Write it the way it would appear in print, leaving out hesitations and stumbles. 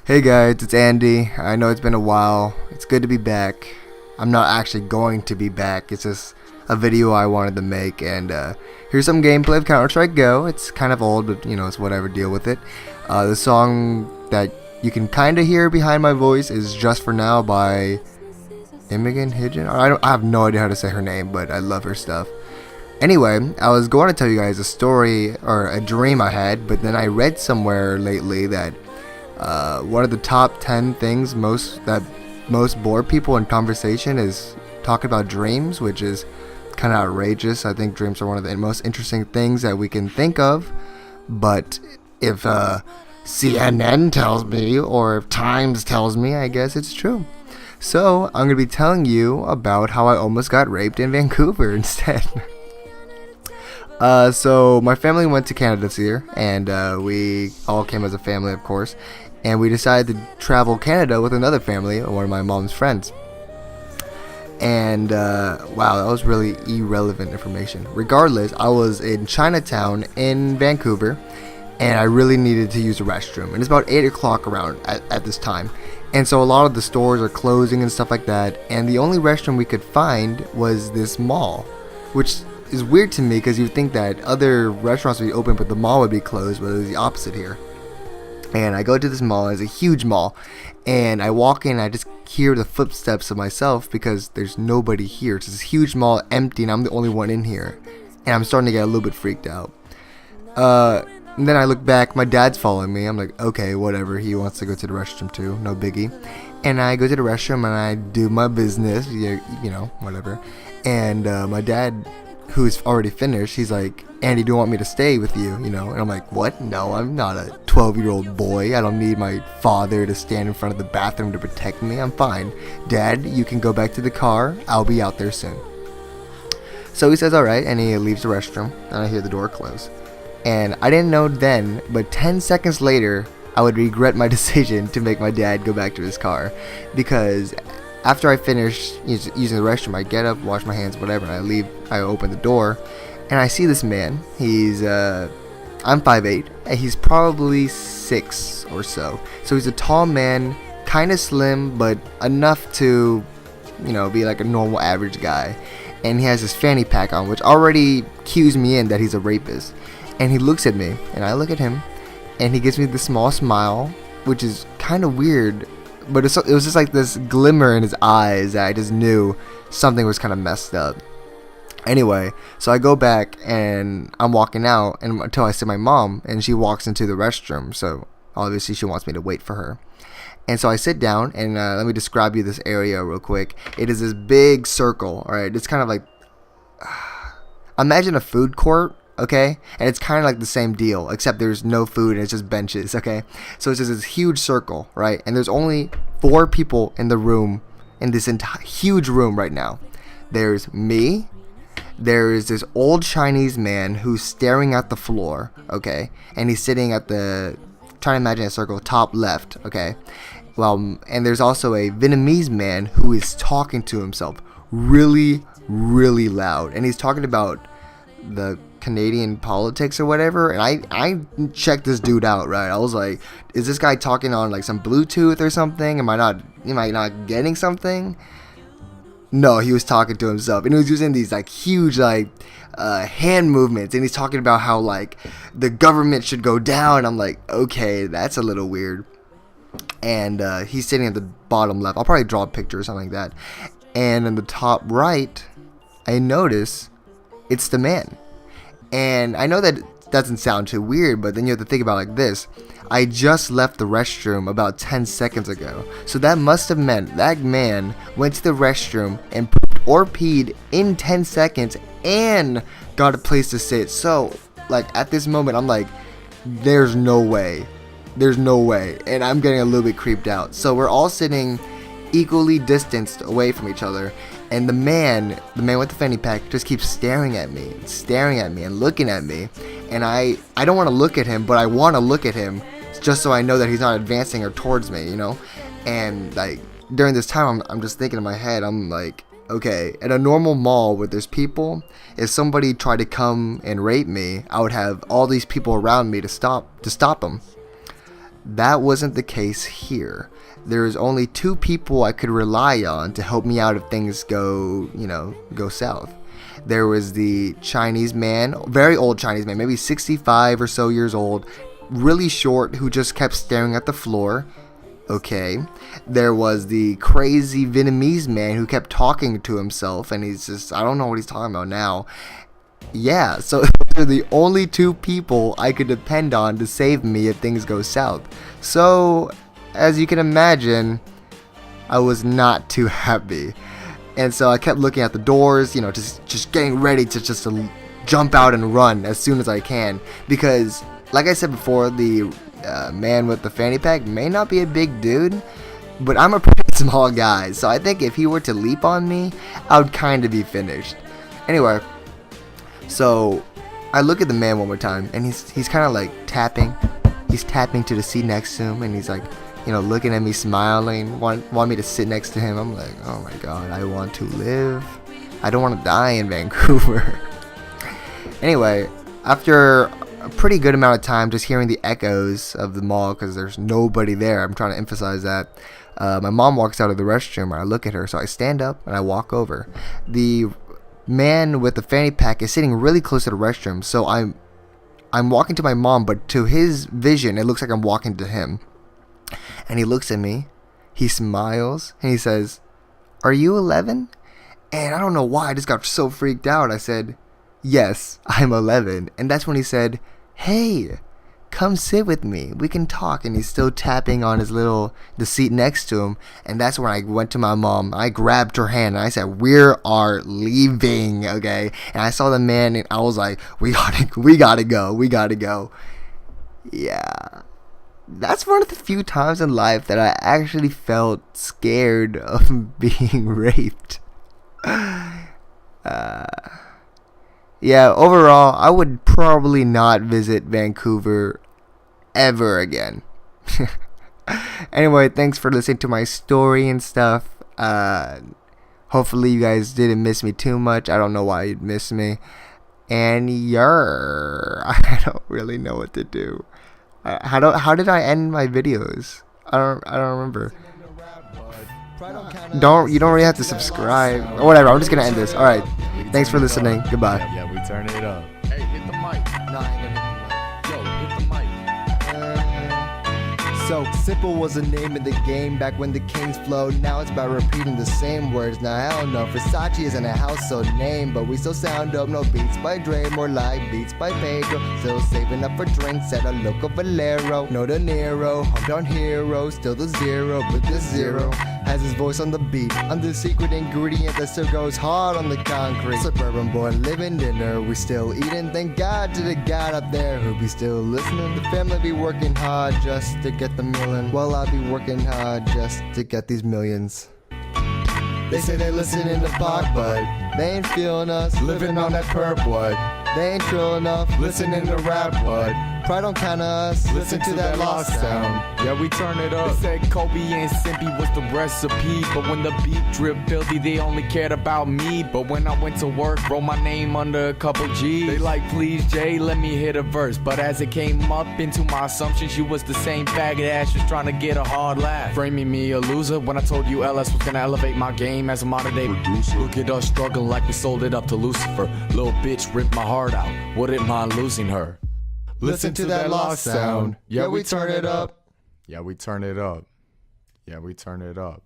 Hey guys, it's Andy. I know it's been a while. It's good to be back. I'm not actually going to be back. It's just a video I wanted to make, and here's some gameplay of Counter-Strike Go. It's kind of old, but it's whatever. Deal with it. The song that you can kind of hear behind my voice is "Just for Now" by Imogen Hidden. I have no idea how to say her name, but I love her stuff. Anyway, I was going to tell you guys a story or a dream I had, but then I read somewhere lately that one of the top 10 things most bore people in conversation is talking about dreams, which is kind of outrageous. I think dreams are one of the most interesting things that we can think of, but if CNN tells me, or if Times tells me, I guess it's true. So I'm going to be telling you about how I almost got raped in Vancouver instead. So my family went to Canada this year, and we all came as a family, of course, and we decided to travel Canada with another family, one of my mom's friends. And wow, that was really irrelevant information. Regardless, I was in Chinatown in Vancouver, and I really needed to use the restroom, and it's about 8 o'clock around at this time, and so a lot of the stores are closing and stuff like that, and the only restroom we could find was this mall, which is weird to me because you'd think that other restaurants would be open but the mall would be closed, but it was the opposite here. And I go to this mall, it's a huge mall, and I walk in and I just hear the footsteps of myself because there's nobody here. It's this huge mall, empty, and I'm the only one in here, and I'm starting to get a little bit freaked out. And then I look back, my dad's following me. I'm like, okay, whatever, he wants to go to the restroom too, no biggie. And I go to the restroom and I do my business, whatever. And my dad, who's already finished, he's like, Andy, do you want me to stay with you? And I'm like, what? No, I'm not a 12-year-old boy. I don't need my father to stand in front of the bathroom to protect me. I'm fine. Dad, you can go back to the car. I'll be out there soon. So he says, alright, and he leaves the restroom, and I hear the door close. And I didn't know then, but 10 seconds later, I would regret my decision to make my dad go back to his car, because after I finish using the restroom, I get up, wash my hands, whatever, and I leave. I open the door, and I see this man. I'm 5'8", and he's probably 6 or so. So he's a tall man, kind of slim, but enough to, be like a normal average guy. And he has his fanny pack on, which already cues me in that he's a rapist. And he looks at me, and I look at him, and he gives me this small smile, which is kind of weird. But it was just like this glimmer in his eyes that I just knew something was kind of messed up. Anyway, so I go back and I'm walking out until I see my mom, and she walks into the restroom. So obviously she wants me to wait for her. And so I sit down, and let me describe you this area real quick. It is this big circle, alright? It's kind of like, imagine a food court. Okay, and it's kind of like the same deal, except there's no food and it's just benches. Okay, so it's just this huge circle, right? And there's only 4 people in the room, in this entire huge room right now. There's me, there is this old Chinese man who's staring at the floor, okay, and he's sitting at the, trying to imagine a circle, top left, okay. Well, and there's also a Vietnamese man who is talking to himself really, really loud, and he's talking about the Canadian politics or whatever, and I checked this dude out, right? I was like, is this guy talking on like some Bluetooth or something? Am I not getting something? No, he was talking to himself, and he was using these like huge hand movements, and he's talking about how like the government should go down. I'm like, okay, that's a little weird. And he's sitting at the bottom left. I'll probably draw a picture or something like that. And in the top right, I notice it's the man. And I know that doesn't sound too weird, but then you have to think about it like this. I just left the restroom about 10 seconds ago. So that must have meant that man went to the restroom and pooped or peed in 10 seconds and got a place to sit. So, like, at this moment, I'm like, there's no way. There's no way. And I'm getting a little bit creeped out. So we're all sitting equally distanced away from each other. And the man with the fanny pack just keeps staring at me and looking at me. And I don't want to look at him, but I want to look at him just so I know that he's not advancing or towards me, And like during this time, I'm just thinking in my head, I'm like, okay, at a normal mall where there's people, if somebody tried to come and rape me, I would have all these people around me to stop them. That wasn't the case here. There's only two people I could rely on to help me out if things go south. There was the Chinese man, very old Chinese man, maybe 65 or so years old, really short, who just kept staring at the floor. Okay. There was the crazy Vietnamese man who kept talking to himself, and he's just, I don't know what he's talking about now. Yeah, so they're the only two people I could depend on to save me if things go south. So, as you can imagine, I was not too happy. And so I kept looking at the doors, just getting ready to jump out and run as soon as I can. Because, like I said before, the man with the fanny pack may not be a big dude, but I'm a pretty small guy. So I think if he were to leap on me, I would kind of be finished. Anyway. So, I look at the man one more time, and he's kind of like tapping. He's tapping to the seat next to him, and he's like, looking at me, smiling, want me to sit next to him. I'm like, oh my god, I want to live. I don't want to die in Vancouver. Anyway, after a pretty good amount of time just hearing the echoes of the mall, because there's nobody there, I'm trying to emphasize that, my mom walks out of the restroom, and I look at her, so I stand up, and I walk over. The man with the fanny pack is sitting really close to the restroom, so I'm walking to my mom, but to his vision it looks like I'm walking to him. And he looks at me, he smiles, and he says, "Are you 11?" And I don't know why, I just got so freaked out. I said, "Yes, I'm 11." And that's when he said, "Hey, come sit with me, we can talk." And he's still tapping on the seat next to him. And that's when I went to my mom. I grabbed her hand and I said, "We are leaving," okay? And I saw the man and I was like, we gotta go. Yeah, that's one of the few times in life that I actually felt scared of being raped. Yeah, overall, I would probably not visit Vancouver ever again. Anyway, thanks for listening to my story and stuff. Hopefully you guys didn't miss me too much. I don't know why you'd miss me. And I don't really know what to do. How did I end my videos? I don't remember. You don't really have to subscribe or whatever. I'm just gonna end this. All right. Thanks for listening. Goodbye. Yeah, we turn it up. Hey, hit the mic. No, I ain't gonna hit the mic. Yo, hit the mic. So simple was the name of the game back when the kings flowed. Now it's about repeating the same words. Now hell no, Versace isn't a household name, but we still sound dope. No beats by Dre, more like beats by Pedro. Still saving up for drinks at a local Valero. No De Niro, hometown hero, still the zero, but the zero has his voice on the beat. I'm the secret ingredient that still goes hard on the concrete. Suburban boy living dinner, we still eating. Thank God to the God up there who be still listening. The family be working hard just to get the million. Well, I'll be working hard just to get these millions. They say they listen in the park, but they ain't feeling us. Living on that perp, what? They ain't trill enough. Listening to rap, what? Pride don't count us. Listen to that lost sound. Yeah, we turn it up. They said Kobe and Simpy was the recipe, but when the beat dripped filthy, they only cared about me. But when I went to work, wrote my name under a couple G's. They like, please Jay, let me hit a verse. But as it came up into my assumptions, you was the same faggot ass just trying to get a hard laugh, framing me a loser when I told you LS was gonna elevate my game as a modern day producer. Look at us struggling like we sold it up to Lucifer. Little bitch ripped my heart out, wouldn't mind losing her. Listen to that lost sound. Yeah, we turn it up. Yeah, we turn it up. Yeah, we turn it up.